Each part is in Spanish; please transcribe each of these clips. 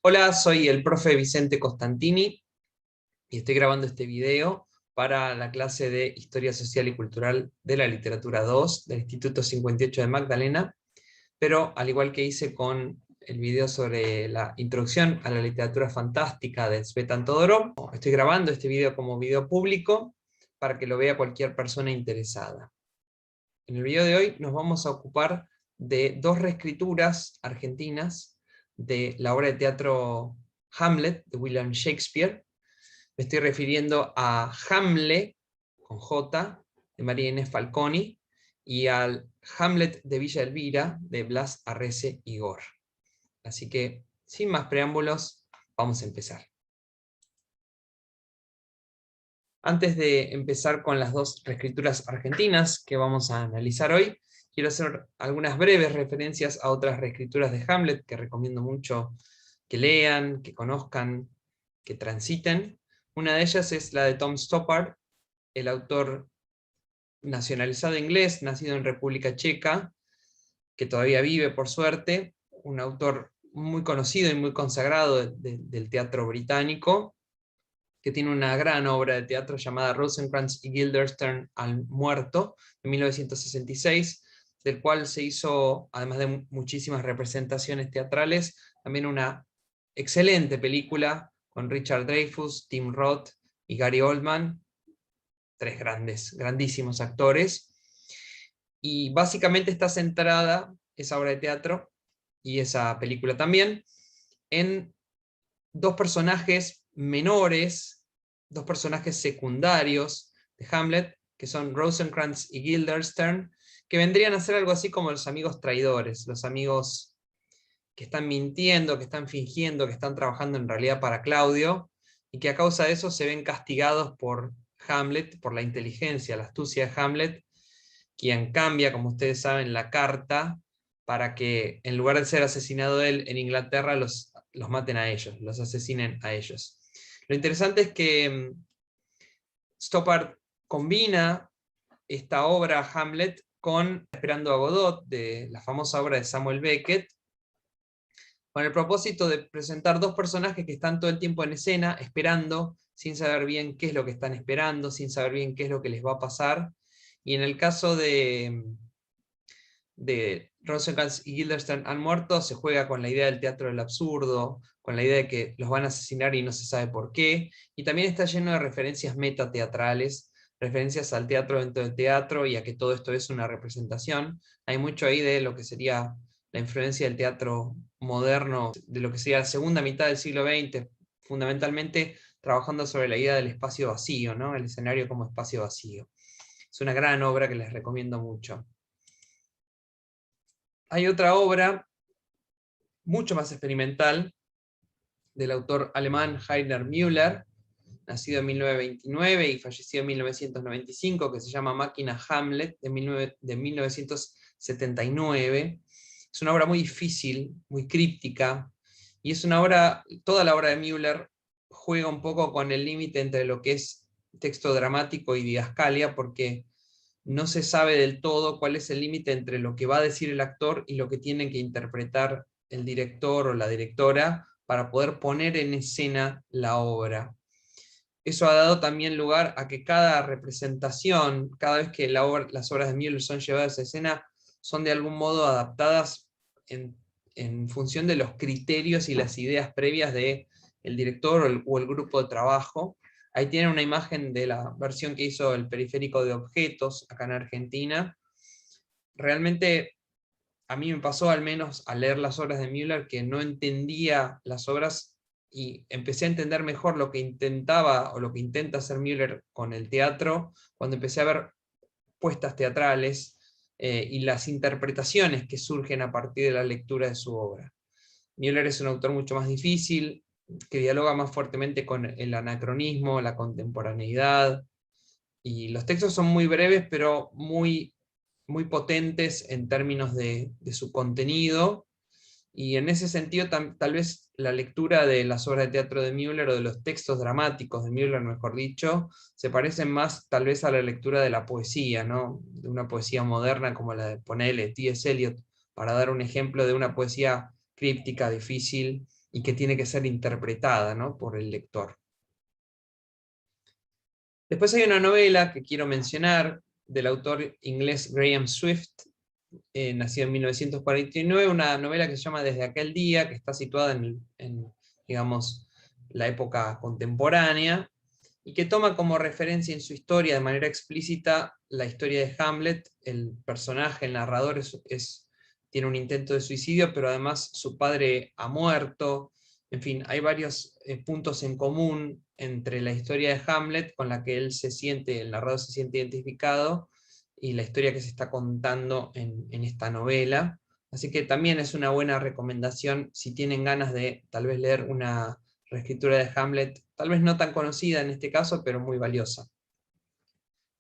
Hola, soy el profe Vicente Costantini y estoy grabando este video para la clase de Historia Social y Cultural de la Literatura 2 del Instituto 58 de Magdalena, pero al igual que hice con el video sobre la introducción a la literatura fantástica de Tzvetan Todorov, estoy grabando este video como video público para que lo vea cualquier persona interesada. En el video de hoy nos vamos a ocupar de dos reescrituras argentinas de la obra de teatro Hamlet de William Shakespeare. Me estoy refiriendo a Hamlet, con J, de María Inés Falconi, y al Hamlet de Villa Elvira, de Blas Arrese y Gor. Así que, sin más preámbulos, vamos a empezar. Antes de empezar con las dos reescrituras argentinas que vamos a analizar hoy, quiero hacer algunas breves referencias a otras reescrituras de Hamlet que recomiendo mucho que lean, que conozcan, que transiten. Una de ellas es la de Tom Stoppard, el autor nacionalizado inglés, nacido en República Checa, que todavía vive por suerte, un autor muy conocido y muy consagrado del teatro británico, que tiene una gran obra de teatro llamada Rosencrantz y Guildenstern al muerto, de 1966, del cual se hizo, además de muchísimas representaciones teatrales, también una excelente película con Richard Dreyfuss, Tim Roth y Gary Oldman, tres grandísimos actores, y básicamente está centrada esa obra de teatro, y esa película también, en dos personajes menores, dos personajes secundarios de Hamlet, que son Rosencrantz y Guildenstern, que vendrían a ser algo así como los amigos traidores, los amigos que están mintiendo, que están fingiendo, que están trabajando en realidad para Claudio, y que a causa de eso se ven castigados por Hamlet, por la inteligencia, la astucia de Hamlet, quien cambia, como ustedes saben, la carta para que en lugar de ser asesinado él en Inglaterra, los maten a ellos, los asesinen a ellos. Lo interesante es que Stoppard combina esta obra Hamlet con Esperando a Godot, de la famosa obra de Samuel Beckett, con el propósito de presentar dos personajes que están todo el tiempo en escena, esperando, sin saber bien qué es lo que están esperando, sin saber bien qué es lo que les va a pasar. Y en el caso de Rosencrantz y Guildenstern han muerto, se juega con la idea del teatro del absurdo, con la idea de que los van a asesinar y no se sabe por qué, y también está lleno de referencias metateatrales, referencias al teatro dentro del teatro y a que todo esto es una representación. Hay mucho ahí de lo que sería la influencia del teatro moderno, de lo que sería la segunda mitad del siglo XX, fundamentalmente trabajando sobre la idea del espacio vacío, ¿no? El escenario como espacio vacío. Es una gran obra que les recomiendo mucho. Hay otra obra mucho más experimental del autor alemán Heiner Müller, nacido en 1929 y fallecido en 1995, que se llama Máquina Hamlet, de 1979. Es una obra muy difícil, muy críptica, y es una obra, toda la obra de Müller juega un poco con el límite entre lo que es texto dramático y didascalia, porque no se sabe del todo cuál es el límite entre lo que va a decir el actor y lo que tiene que interpretar el director o la directora para poder poner en escena la obra. Eso ha dado también lugar a que cada representación, cada vez que las obras de Müller son llevadas a escena, son de algún modo adaptadas en función de los criterios y las ideas previas del director o el grupo de trabajo. Ahí tienen una imagen de la versión que hizo el Periférico de Objetos, acá en Argentina. Realmente a mí me pasó, al menos al leer las obras de Müller, que no entendía las obras y empecé a entender mejor lo que intentaba o lo que intenta hacer Müller con el teatro, cuando empecé a ver puestas teatrales y las interpretaciones que surgen a partir de la lectura de su obra. Müller es un autor mucho más difícil, que dialoga más fuertemente con el anacronismo, la contemporaneidad, y los textos son muy breves, pero muy potentes en términos de su contenido, y en ese sentido tal vez la lectura de las obras de teatro de Müller, o de los textos dramáticos de Müller, mejor dicho, se parecen más tal vez a la lectura de la poesía, ¿no? De una poesía moderna como la de, ponele, T.S. Eliot, para dar un ejemplo de una poesía críptica, difícil, y que tiene que ser interpretada, ¿no?, por el lector. Después hay una novela que quiero mencionar, del autor inglés Graham Swift, nacido en 1949, una novela que se llama Desde aquel día, que está situada digamos, la época contemporánea, y que toma como referencia en su historia de manera explícita la historia de Hamlet. El personaje, el narrador, tiene un intento de suicidio, pero además su padre ha muerto. En fin, hay varios puntos en común entre la historia de Hamlet, con la que el narrador se siente identificado, y la historia que se está contando en esta novela. Así que también es una buena recomendación si tienen ganas de tal vez leer una reescritura de Hamlet, tal vez no tan conocida en este caso, pero muy valiosa.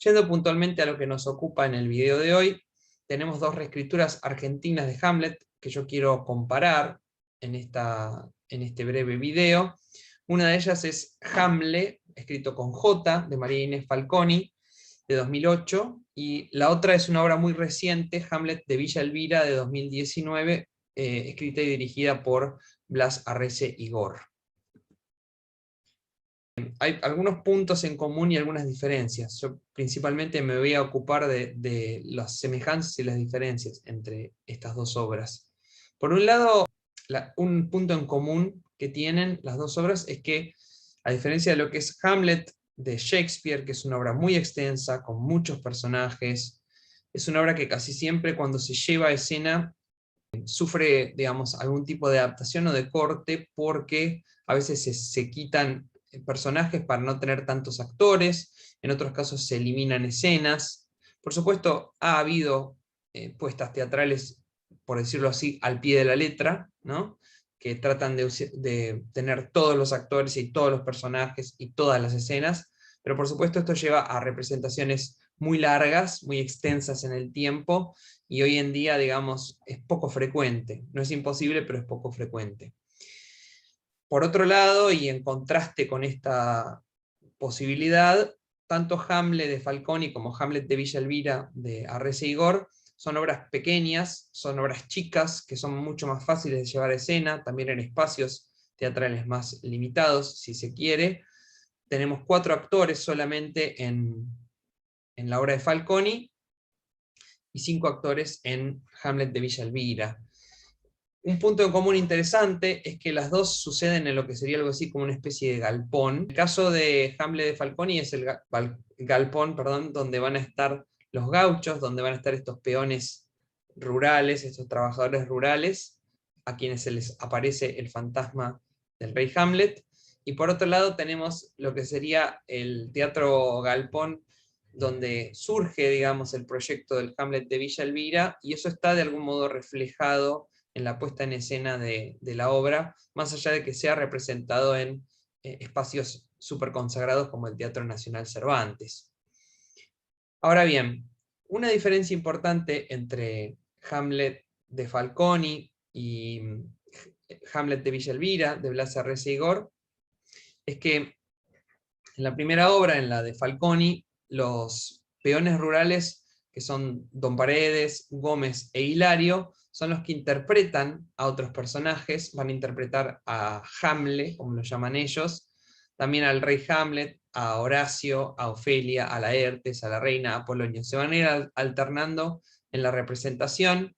Yendo puntualmente a lo que nos ocupa en el video de hoy, tenemos dos reescrituras argentinas de Hamlet que yo quiero comparar en este breve video. Una de ellas es Hamle, escrito con J, de María Inés Falconi, de 2008, y la otra es una obra muy reciente, Hamlet de Villa Elvira, de 2019, escrita y dirigida por Blas Arrese Igor. Hay algunos puntos en común y algunas diferencias. Yo principalmente me voy a ocupar de las semejanzas y las diferencias entre estas dos obras. Por un lado, un punto en común que tienen las dos obras es que, a diferencia de lo que es Hamlet de Shakespeare, que es una obra muy extensa, con muchos personajes, es una obra que casi siempre cuando se lleva a escena sufre, digamos, algún tipo de adaptación o de corte, porque a veces se quitan personajes para no tener tantos actores, en otros casos se eliminan escenas. Por supuesto, ha habido puestas teatrales, por decirlo así, al pie de la letra, ¿no?, que tratan de tener todos los actores y todos los personajes y todas las escenas, pero por supuesto esto lleva a representaciones muy largas, muy extensas en el tiempo, y hoy en día, digamos, es poco frecuente. No es imposible, pero es poco frecuente. Por otro lado, y en contraste con esta posibilidad, tanto Hamlet de Falconi como Hamlet de Villa Elvira de Arrese Igor son obras pequeñas, son obras chicas, que son mucho más fáciles de llevar a escena, también en espacios teatrales más limitados, si se quiere. Tenemos 4 actores solamente en la obra de Falconi, y 5 actores en Hamlet de Villa Elvira. Un punto en común interesante es que las dos suceden en lo que sería algo así como una especie de galpón. El caso de Hamlet de Falconi es el galpón, perdón, donde van a estar los gauchos, donde van a estar estos peones rurales, estos trabajadores rurales, a quienes se les aparece el fantasma del rey Hamlet. Y por otro lado tenemos lo que sería el teatro galpón, donde surge, digamos, el proyecto del Hamlet de Villa Elvira, y eso está de algún modo reflejado en la puesta en escena de la obra, más allá de que sea representado en espacios súper consagrados como el Teatro Nacional Cervantes. Ahora bien, una diferencia importante entre Hamlet de Falconi y Hamlet de Villa Elvira, de Blas Arrese Igor, es que en la primera obra, en la de Falconi, los peones rurales, que son Don Paredes, Gómez e Hilario, son los que interpretan a otros personajes, van a interpretar a Hamlet, como lo llaman ellos, también al rey Hamlet, a Horacio, a Ofelia, a Laertes, a la reina, a Polonio. Se van a ir alternando en la representación.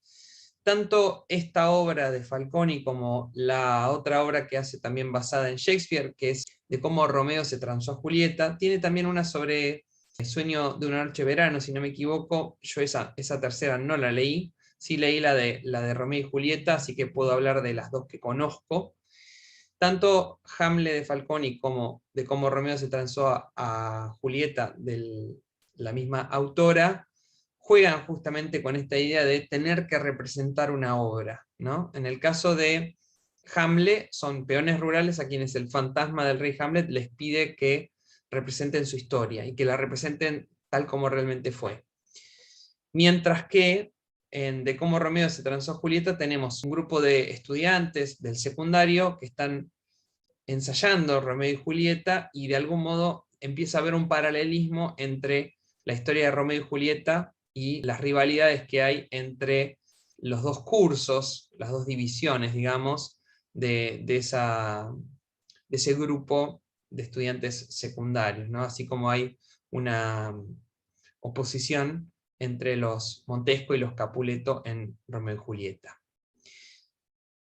Tanto esta obra de Falconi como la otra obra que hace también basada en Shakespeare, que es de cómo Romeo se transó a Julieta, tiene también una sobre el sueño de una noche de verano, si no me equivoco. Yo esa tercera no la leí, sí leí la de Romeo y Julieta, así que puedo hablar de las dos que conozco. Tanto Hamlet de Falconi como de cómo Romeo se transó a Julieta, de la misma autora, juegan justamente con esta idea de tener que representar una obra, ¿no? En el caso de Hamlet, son peones rurales a quienes el fantasma del rey Hamlet les pide que representen su historia, y que la representen tal como realmente fue. Mientras que en De cómo Romeo se transó a Julieta tenemos un grupo de estudiantes del secundario que están ensayando Romeo y Julieta, y de algún modo empieza a haber un paralelismo entre la historia de Romeo y Julieta y las rivalidades que hay entre los dos cursos, las dos divisiones, digamos, de ese grupo de estudiantes secundarios, ¿no? Así como hay una oposición entre los Montesco y los Capuleto en Romeo y Julieta.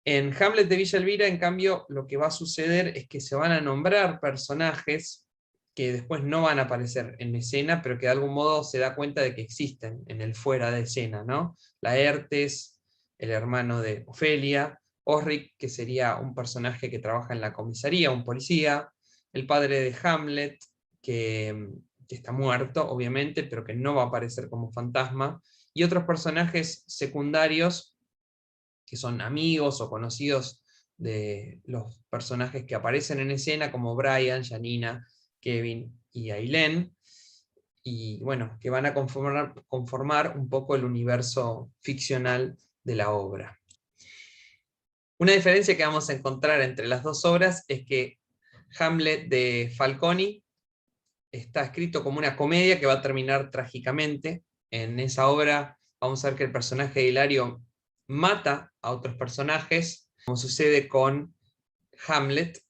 En Hamlet de Villa Elvira, en cambio, lo que va a suceder es que se van a nombrar personajes que después no van a aparecer en escena, pero que de algún modo se da cuenta de que existen en el fuera de escena, ¿no? Laertes, el hermano de Ofelia, Osric, que sería un personaje que trabaja en la comisaría, un policía, el padre de Hamlet, que está muerto, obviamente, pero que no va a aparecer como fantasma, y otros personajes secundarios que son amigos o conocidos de los personajes que aparecen en escena, como Brian, Janina, Kevin y Ailén, y bueno, que van a conformar un poco el universo ficcional de la obra. Una diferencia que vamos a encontrar entre las dos obras es que Hamlet de Falconi está escrito como una comedia que va a terminar trágicamente. En esa obra vamos a ver que el personaje de Hilario mata a otros personajes, como sucede con Hamlet.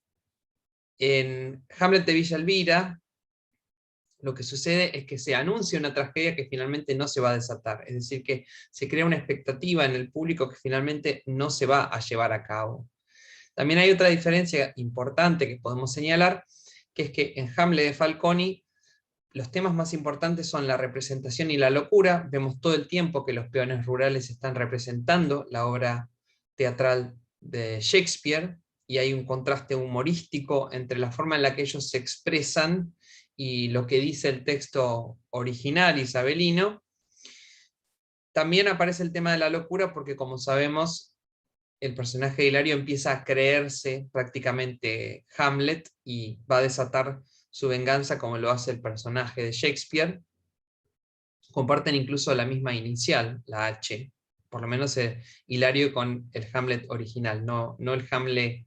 En Hamlet de Villa Elvira, lo que sucede es que se anuncia una tragedia que finalmente no se va a desatar, es decir, que se crea una expectativa en el público que finalmente no se va a llevar a cabo. También hay otra diferencia importante que podemos señalar, que es que en Hamlet de Falconi los temas más importantes son la representación y la locura. Vemos todo el tiempo que los peones rurales están representando la obra teatral de Shakespeare, y hay un contraste humorístico entre la forma en la que ellos se expresan y lo que dice el texto original isabelino. También aparece el tema de la locura porque, como sabemos, el personaje de Hilario empieza a creerse prácticamente Hamlet y va a desatar su venganza como lo hace el personaje de Shakespeare. Comparten incluso la misma inicial, la H, por lo menos Hilario con el Hamlet original, no el Hamlet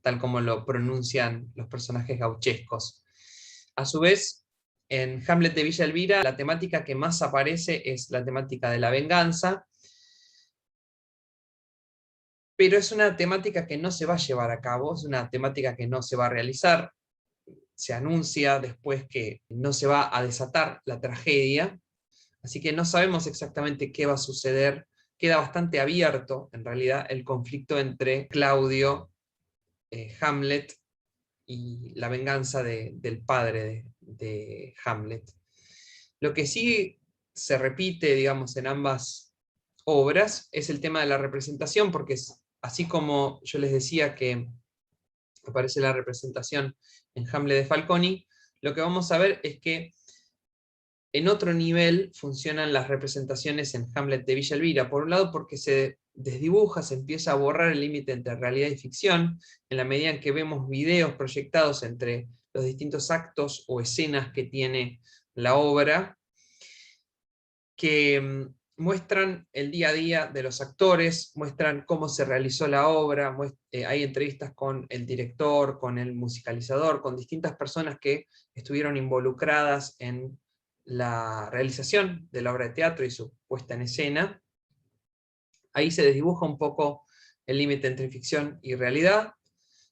tal como lo pronuncian los personajes gauchescos. A su vez, en Hamlet de Villa Elvira, la temática que más aparece es la temática de la venganza, pero es una temática que no se va a llevar a cabo, es una temática que no se va a realizar. Se anuncia después que no se va a desatar la tragedia, así que no sabemos exactamente qué va a suceder. Queda bastante abierto, en realidad, el conflicto entre Claudio, Hamlet, y la venganza del padre de Hamlet. Lo que sí se repite, digamos, en ambas obras es el tema de la representación, porque así como yo les decía que aparece la representación en Hamlet de Falconi, lo que vamos a ver es que en otro nivel funcionan las representaciones en Hamlet de Villa Elvira. Por un lado, porque se desdibuja, se empieza a borrar el límite entre realidad y ficción, en la medida en que vemos videos proyectados entre los distintos actos o escenas que tiene la obra, que muestran el día a día de los actores, muestran cómo se realizó la obra, hay entrevistas con el director, con el musicalizador, con distintas personas que estuvieron involucradas en la realización de la obra de teatro y su puesta en escena. Ahí se desdibuja un poco el límite entre ficción y realidad.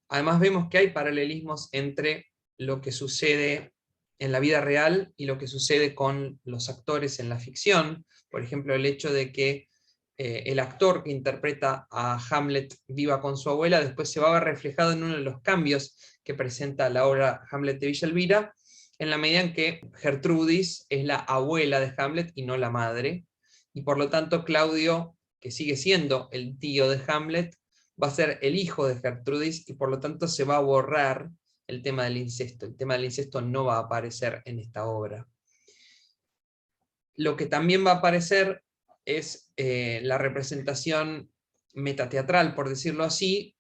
Además vemos que hay paralelismos entre lo que sucede en la vida real y lo que sucede con los actores en la ficción. Por ejemplo, el hecho de que el actor que interpreta a Hamlet viva con su abuela, después se va a ver reflejado en uno de los cambios que presenta la obra Hamlet de Villa Elvira, en la medida en que Gertrudis es la abuela de Hamlet y no la madre, y por lo tanto Claudio, que sigue siendo el tío de Hamlet, va a ser el hijo de Gertrudis, y por lo tanto se va a borrar el tema del incesto. El tema del incesto no va a aparecer en esta obra. Lo que también va a aparecer es la representación metateatral, por decirlo así,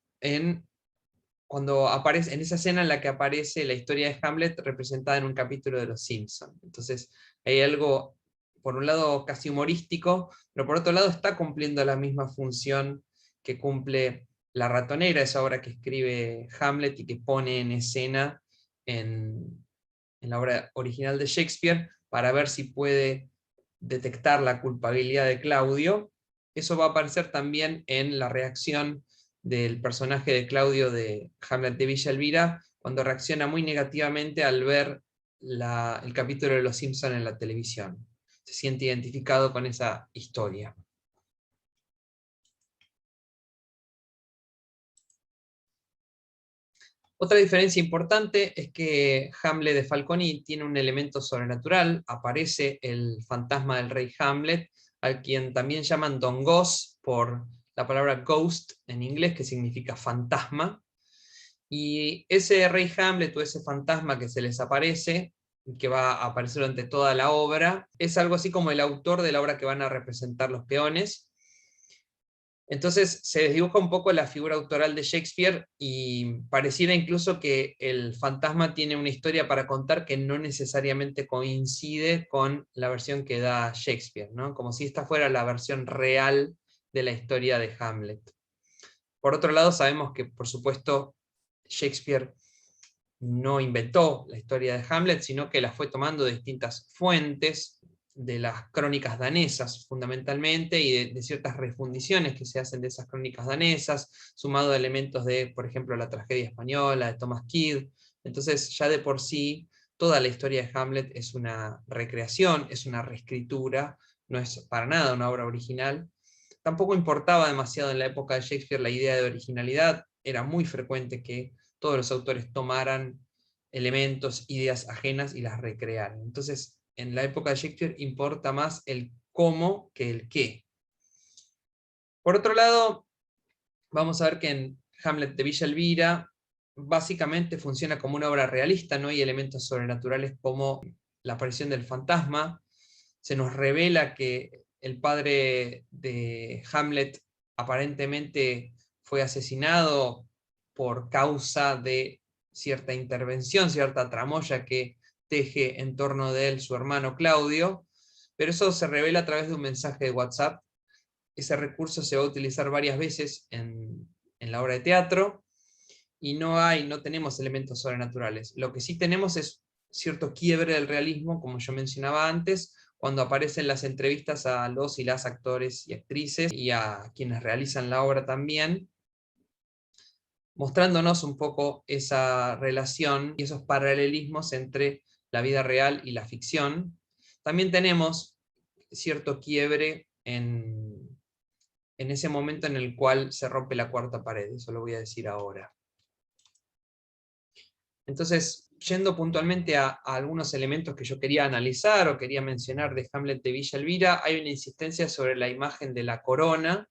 cuando aparece, en esa escena en la que aparece la historia de Hamlet representada en un capítulo de Los Simpson. Entonces hay algo, por un lado, casi humorístico, pero por otro lado está cumpliendo la misma función que cumple La ratonera, esa obra que escribe Hamlet y que pone en escena en la obra original de Shakespeare, para ver si puede detectar la culpabilidad de Claudio. Eso va a aparecer también en la reacción del personaje de Claudio de Hamlet de Villa Elvira, cuando reacciona muy negativamente al ver el capítulo de Los Simpson en la televisión. Se siente identificado con esa historia. Otra diferencia importante es que Hamlet de Falconi tiene un elemento sobrenatural, aparece el fantasma del rey Hamlet, al quien también llaman Don Goss por la palabra ghost en inglés, que significa fantasma, y ese rey Hamlet o ese fantasma que se les aparece, que va a aparecer durante toda la obra, es algo así como el autor de la obra que van a representar los peones. Entonces se desdibuja un poco la figura autoral de Shakespeare y pareciera incluso que el fantasma tiene una historia para contar que no necesariamente coincide con la versión que da Shakespeare, ¿no? Como si esta fuera la versión real de la historia de Hamlet. Por otro lado, sabemos que, por supuesto, Shakespeare no inventó la historia de Hamlet, sino que la fue tomando de distintas fuentes, de las crónicas danesas fundamentalmente, y de ciertas refundiciones que se hacen de esas crónicas danesas, sumado a elementos de, por ejemplo, la tragedia española, de Thomas Kyd. Entonces, ya de por sí, toda la historia de Hamlet es una recreación, es una reescritura, no es para nada una obra original. Tampoco importaba demasiado en la época de Shakespeare la idea de originalidad, era muy frecuente que todos los autores tomaran elementos, ideas ajenas y las recrearan. Entonces, en la época de Shakespeare importa más el cómo que el qué. Por otro lado, vamos a ver que en Hamlet de Villa Elvira básicamente funciona como una obra realista, no hay elementos sobrenaturales como la aparición del fantasma. Se nos revela que el padre de Hamlet aparentemente fue asesinado por causa de cierta intervención, cierta tramoya que teje en torno de él su hermano Claudio, pero eso se revela a través de un mensaje de WhatsApp. Ese recurso se va a utilizar varias veces en la obra de teatro, y no tenemos elementos sobrenaturales. Lo que sí tenemos es cierto quiebre del realismo, como yo mencionaba antes, cuando aparecen las entrevistas a los y las actores y actrices, y a quienes realizan la obra también, mostrándonos un poco esa relación y esos paralelismos entre la vida real y la ficción. También tenemos cierto quiebre en ese momento en el cual se rompe la cuarta pared, eso lo voy a decir ahora. Entonces, yendo puntualmente a algunos elementos que yo quería analizar o quería mencionar de Hamlet de Villa Elvira, hay una insistencia sobre la imagen de la corona,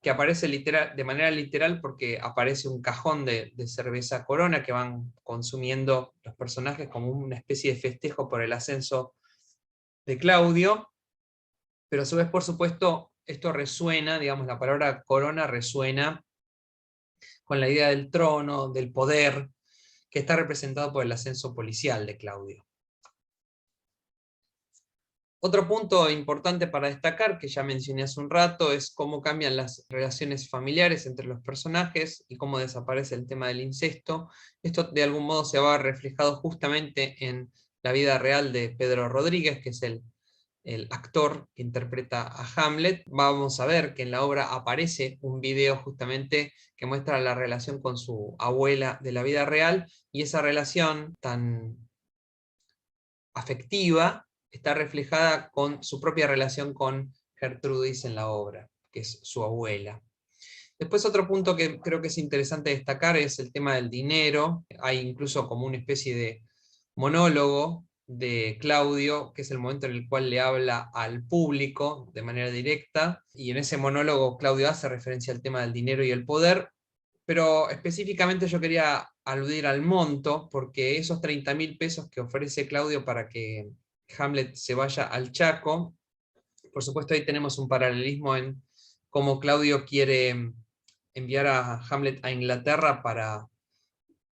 que aparece de manera literal porque aparece un cajón de cerveza Corona que van consumiendo los personajes como una especie de festejo por el ascenso de Claudio, pero a su vez, por supuesto, esto resuena, digamos, la palabra corona resuena con la idea del trono, del poder, que está representado por el ascenso policial de Claudio. Otro punto importante para destacar, que ya mencioné hace un rato, es cómo cambian las relaciones familiares entre los personajes y cómo desaparece el tema del incesto. Esto de algún modo se va reflejado justamente en la vida real de Pedro Rodríguez, que es el actor que interpreta a Hamlet. Vamos a ver que en la obra aparece un video justamente que muestra la relación con su abuela de la vida real, y esa relación tan afectiva está reflejada con su propia relación con Gertrudis en la obra, que es su abuela. Después otro punto que creo que es interesante destacar es el tema del dinero. Hay incluso como una especie de monólogo de Claudio, que es el momento en el cual le habla al público de manera directa, y en ese monólogo Claudio hace referencia al tema del dinero y el poder, pero específicamente yo quería aludir al monto, porque esos 30.000 pesos que ofrece Claudio para que Hamlet se vaya al Chaco, por supuesto ahí tenemos un paralelismo en cómo Claudio quiere enviar a Hamlet a Inglaterra para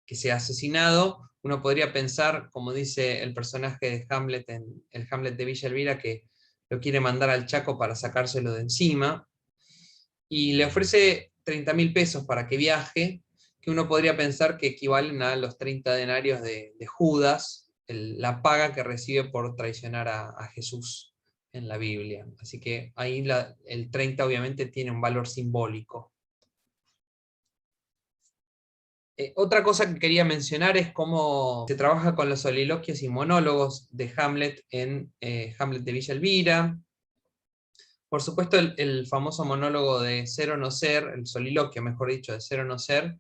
que sea asesinado. Uno podría pensar, como dice el personaje de Hamlet en el Hamlet de Villa Elvira, que lo quiere mandar al Chaco para sacárselo de encima, y le ofrece 30.000 pesos para que viaje, que uno podría pensar que equivalen a los 30 denarios de Judas, la paga que recibe por traicionar a Jesús en la Biblia. Así que ahí el 30 obviamente tiene un valor simbólico. Otra cosa que quería mencionar es cómo se trabaja con los soliloquios y monólogos de Hamlet en Hamlet de Villa Elvira. Por supuesto, el famoso monólogo de Ser o no ser, el soliloquio, mejor dicho, de Ser o no ser,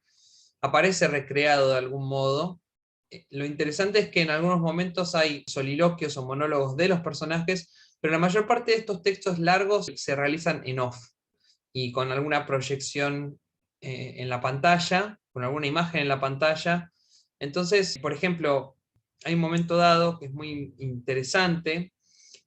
aparece recreado de algún modo. Lo interesante es que en algunos momentos hay soliloquios o monólogos de los personajes, pero la mayor parte de estos textos largos se realizan en off y con alguna proyección en la pantalla, con alguna imagen en la pantalla. Entonces, por ejemplo, hay un momento dado que es muy interesante,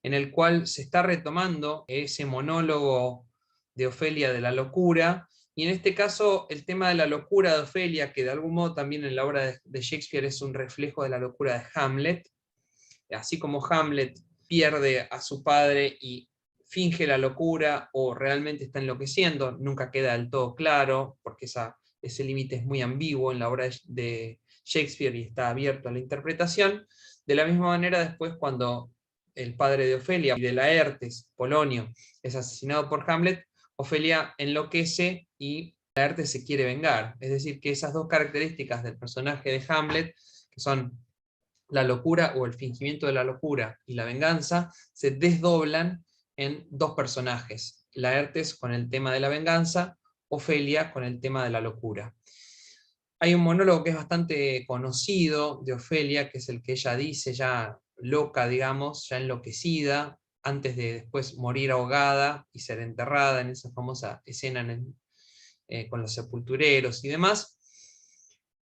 en el cual se está retomando ese monólogo de Ofelia de la locura, y en este caso el tema de la locura de Ofelia, que de algún modo también en la obra de Shakespeare es un reflejo de la locura de Hamlet, así como Hamlet pierde a su padre y finge la locura o realmente está enloqueciendo, nunca queda del todo claro, porque ese límite es muy ambiguo en la obra de Shakespeare y está abierto a la interpretación. De la misma manera, después, cuando el padre de Ofelia y de Laertes, Polonio, es asesinado por Hamlet, Ofelia enloquece y Laertes se quiere vengar. Es decir, que esas dos características del personaje de Hamlet, que son la locura o el fingimiento de la locura y la venganza, se desdoblan en dos personajes, Laertes con el tema de la venganza, Ofelia con el tema de la locura. Hay un monólogo que es bastante conocido de Ofelia, que es el que ella dice ya loca, digamos, ya enloquecida, antes de después morir ahogada y ser enterrada en esa famosa escena con los sepultureros y demás.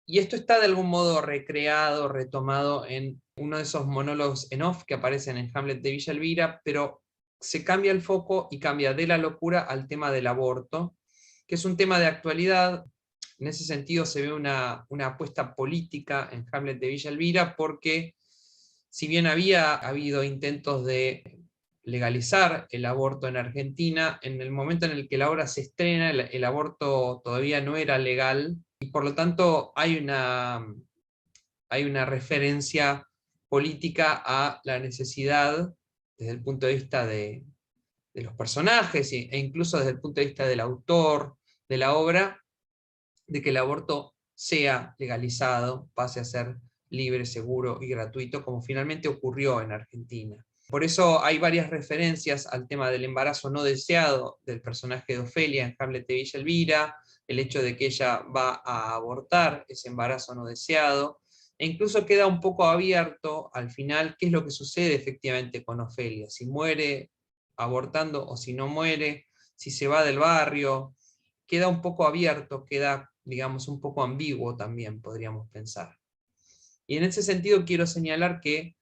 Y esto está de algún modo recreado, retomado en uno de esos monólogos en off que aparecen en Hamlet de Villa Elvira, pero se cambia el foco y cambia de la locura al tema del aborto, que es un tema de actualidad. En ese sentido se ve una apuesta política en Hamlet de Villa Elvira, porque si bien había habido intentos de legalizar el aborto en Argentina, en el momento en el que la obra se estrena, el aborto todavía no era legal, y por lo tanto hay una referencia política a la necesidad, desde el punto de vista de los personajes, e incluso desde el punto de vista del autor de la obra, de que el aborto sea legalizado, pase a ser libre, seguro y gratuito, como finalmente ocurrió en Argentina. Por eso hay varias referencias al tema del embarazo no deseado del personaje de Ofelia en Hamlet de Villa Elvira, el hecho de que ella va a abortar ese embarazo no deseado, e incluso queda un poco abierto al final qué es lo que sucede efectivamente con Ofelia, si muere abortando o si no muere, si se va del barrio, queda un poco abierto, queda, digamos, un poco ambiguo también, podríamos pensar. Y en ese sentido quiero señalar que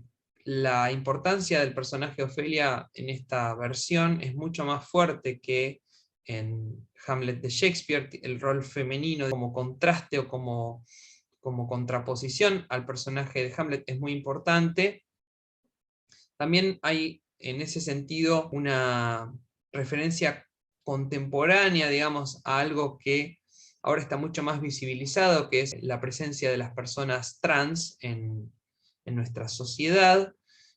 la importancia del personaje de Ofelia en esta versión es mucho más fuerte que en Hamlet de Shakespeare, el rol femenino como contraste o como contraposición al personaje de Hamlet es muy importante. También hay en ese sentido una referencia contemporánea, digamos, a algo que ahora está mucho más visibilizado, que es la presencia de las personas trans en nuestra sociedad.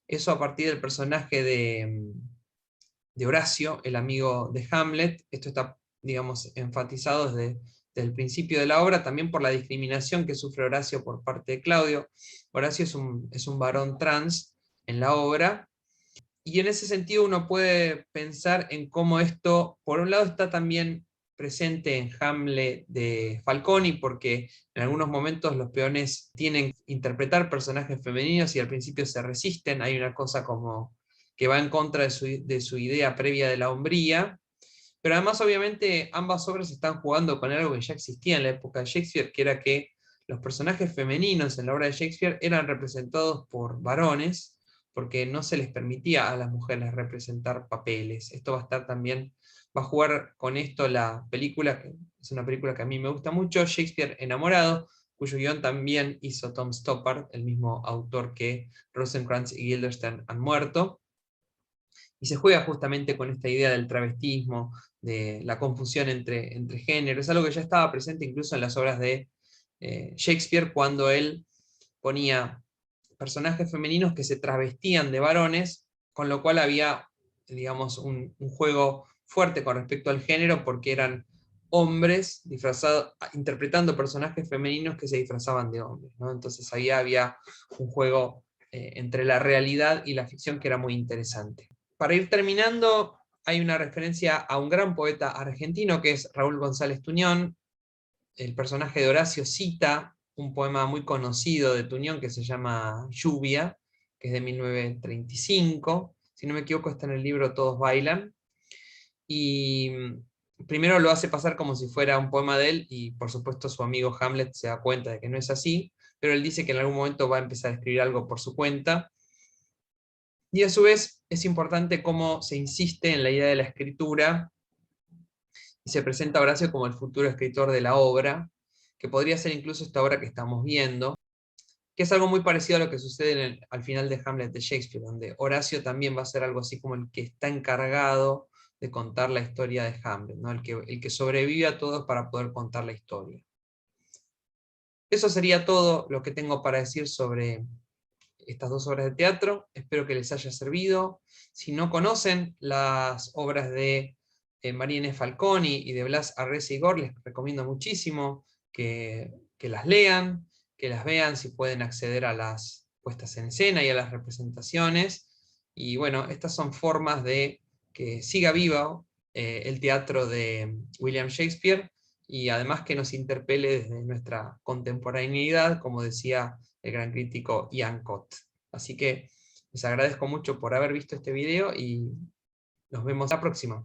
Eso a partir del personaje de Horacio, el amigo de Hamlet. Esto está, digamos, enfatizado desde el principio de la obra, también por la discriminación que sufre Horacio por parte de Claudio. Horacio es un varón trans en la obra, y en ese sentido uno puede pensar en cómo esto, por un lado, está también presente en Hamlet de Falconi, porque en algunos momentos los peones tienen que interpretar personajes femeninos y al principio se resisten, hay una cosa como que va en contra de su idea previa de la hombría, pero además obviamente ambas obras están jugando con algo que ya existía en la época de Shakespeare, que era que los personajes femeninos en la obra de Shakespeare eran representados por varones, porque no se les permitía a las mujeres representar papeles. Esto va a estar también, va a jugar con esto la película, que es una película que a mí me gusta mucho, Shakespeare Enamorado, cuyo guión también hizo Tom Stoppard, el mismo autor que Rosencrantz y Guildenstern han muerto. Y se juega justamente con esta idea del travestismo, de la confusión entre géneros, es algo que ya estaba presente incluso en las obras de Shakespeare, cuando él ponía personajes femeninos que se travestían de varones, con lo cual había, digamos, un juego fuerte con respecto al género, porque eran hombres interpretando personajes femeninos que se disfrazaban de hombres, ¿no? Entonces ahí había un juego entre la realidad y la ficción que era muy interesante. Para ir terminando, hay una referencia a un gran poeta argentino que es Raúl González Tuñón. El personaje de Horacio cita un poema muy conocido de Tuñón que se llama Lluvia, que es de 1935. Si no me equivoco, está en el libro Todos bailan. Y primero lo hace pasar como si fuera un poema de él, y por supuesto su amigo Hamlet se da cuenta de que no es así, pero él dice que en algún momento va a empezar a escribir algo por su cuenta. Y a su vez es importante cómo se insiste en la idea de la escritura, y se presenta a Horacio como el futuro escritor de la obra, que podría ser incluso esta obra que estamos viendo, que es algo muy parecido a lo que sucede al final de Hamlet de Shakespeare, donde Horacio también va a ser algo así como el que está encargado de contar la historia de Hamlet, ¿no? el que sobrevive a todos para poder contar la historia. Eso sería todo lo que tengo para decir sobre estas dos obras de teatro. Espero que les haya servido. Si no conocen las obras de María Inés Falconi y de Blas Arrese-Igor, les recomiendo muchísimo que las lean, que las vean, si pueden acceder a las puestas en escena y a las representaciones. Y bueno, estas son formas de que siga vivo el teatro de William Shakespeare, y además que nos interpele desde nuestra contemporaneidad, como decía el gran crítico Ian Cott. Así que les agradezco mucho por haber visto este video y nos vemos la próxima.